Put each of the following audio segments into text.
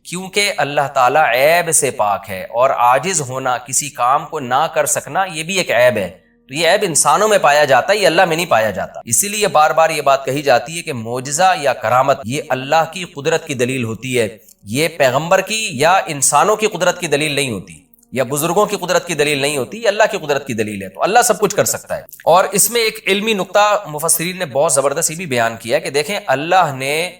کیونکہ اللہ تعالیٰ عیب سے پاک ہے، اور عاجز ہونا، کسی کام کو نہ کر سکنا، یہ بھی ایک عیب ہے۔ تو یہ عیب انسانوں میں پایا جاتا ہے، یہ اللہ میں نہیں پایا جاتا۔ اسی لیے بار بار یہ بات کہی جاتی ہے کہ معجزہ یا کرامت یہ اللہ کی قدرت کی دلیل ہوتی ہے، یہ پیغمبر کی یا انسانوں کی قدرت کی دلیل نہیں ہوتی، یا بزرگوں کی قدرت کی دلیل نہیں ہوتی، یہ اللہ کی قدرت کی دلیل ہے۔ تو اللہ سب کچھ کر سکتا ہے۔ اور اس میں ایک علمی نقطہ مفسرین نے بہت زبردست بھی بیان کیا کہ دیکھیں، اللہ نے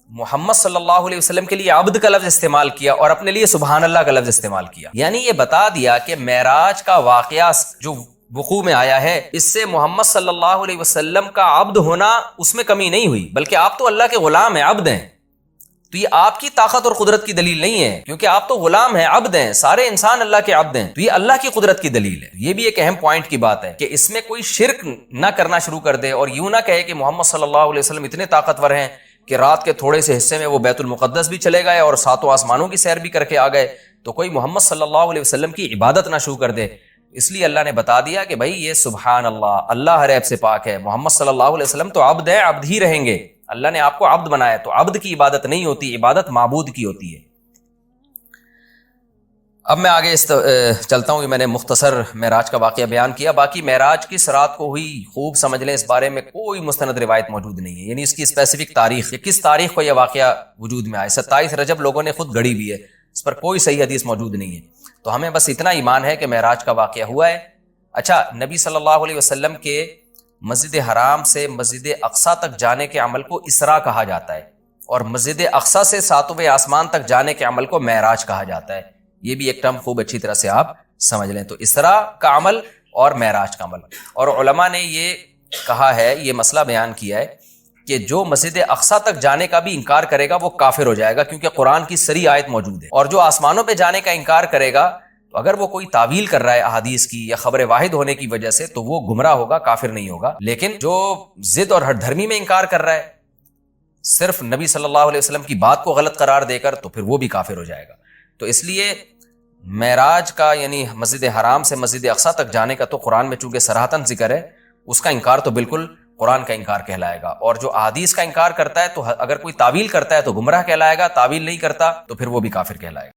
محمد صلی اللہ علیہ وسلم کے لیے عبد کا لفظ استعمال کیا اور اپنے لیے سبحان اللہ کا لفظ استعمال کیا، یعنی یہ بتا دیا کہ معراج کا واقعہ جو وقوع میں آیا ہے، اس سے محمد صلی اللہ علیہ وسلم کا عبد ہونا اس میں کمی نہیں ہوئی، بلکہ آپ تو اللہ کے غلام ہیں، عبد ہیں۔ تو یہ آپ کی طاقت اور قدرت کی دلیل نہیں ہے، کیونکہ آپ تو غلام ہیں، عبد ہیں، سارے انسان اللہ کے عبد ہیں، تو یہ اللہ کی قدرت کی دلیل ہے۔ یہ بھی ایک اہم پوائنٹ کی بات ہے کہ اس میں کوئی شرک نہ کرنا شروع کر دے اور یوں نہ کہے کہ محمد صلی اللہ علیہ وسلم اتنے طاقتور ہیں کہ رات کے تھوڑے سے حصے میں وہ بیت المقدس بھی چلے گئے اور ساتوں آسمانوں کی سیر بھی کر کے آ گئے، تو کوئی محمد صلی اللہ علیہ وسلم کی عبادت نہ شروع کر دے۔ اس لیے اللہ نے بتا دیا کہ بھائی یہ سبحان اللہ، اللہ ہر عیب سے پاک ہے، محمد صلی اللہ علیہ وسلم تو عبد ہے، عبد ہی رہیں گے۔ اللہ نے آپ کو عبد بنایا، تو عبد کی عبادت نہیں ہوتی، عبادت معبود کی ہوتی ہے۔ اب میں آگے چلتا ہوں کہ میں نے مختصر معراج کا واقعہ بیان کیا، باقی معراج کس رات کو ہوئی خوب سمجھ لیں، اس بارے میں کوئی مستند روایت موجود نہیں ہے، یعنی اس کی اسپیسیفک تاریخ کہ کس تاریخ کو یہ واقعہ وجود میں آئے۔ 27 رجب لوگوں نے خود گھڑی بھی ہے، اس پر کوئی صحیح حدیث موجود نہیں ہے، تو ہمیں بس اتنا ایمان ہے کہ معراج کا واقعہ ہوا ہے۔ اچھا، نبی صلی اللہ علیہ وسلم کے مسجد حرام سے مسجد اقصیٰ تک جانے کے عمل کو اسراء کہا جاتا ہے، اور مسجد اقصیٰ سے ساتویں آسمان تک جانے کے عمل کو معراج کہا جاتا ہے۔ یہ بھی ایک ٹرم خوب اچھی طرح سے آپ سمجھ لیں، تو اسراء کا عمل اور معراج کا عمل۔ اور علماء نے یہ کہا ہے، یہ مسئلہ بیان کیا ہے کہ جو مسجد اقصیٰ تک جانے کا بھی انکار کرے گا وہ کافر ہو جائے گا، کیونکہ قرآن کی صریح آیت موجود ہے، اور جو آسمانوں پہ جانے کا انکار کرے گا تو اگر وہ کوئی تعویل کر رہا ہے احادیث کی یا خبر واحد ہونے کی وجہ سے تو وہ گمراہ ہوگا، کافر نہیں ہوگا۔ لیکن جو ضد اور ہٹ دھرمی میں انکار کر رہا ہے صرف نبی صلی اللہ علیہ وسلم کی بات کو غلط قرار دے کر، تو پھر وہ بھی کافر ہو جائے گا۔ تو اس لیے معراج کا یعنی مسجد حرام سے مسجد اقصیٰ تک جانے کا تو قرآن میں چونکہ صراحتاً ذکر ہے، اس کا انکار تو بالکل قرآن کا انکار کہلائے گا، اور جو احادیث کا انکار کرتا ہے تو اگر کوئی تعویل کرتا ہے تو گمراہ کہلائے گا، تعویل نہیں کرتا تو پھر وہ بھی کافر کہلائے گا۔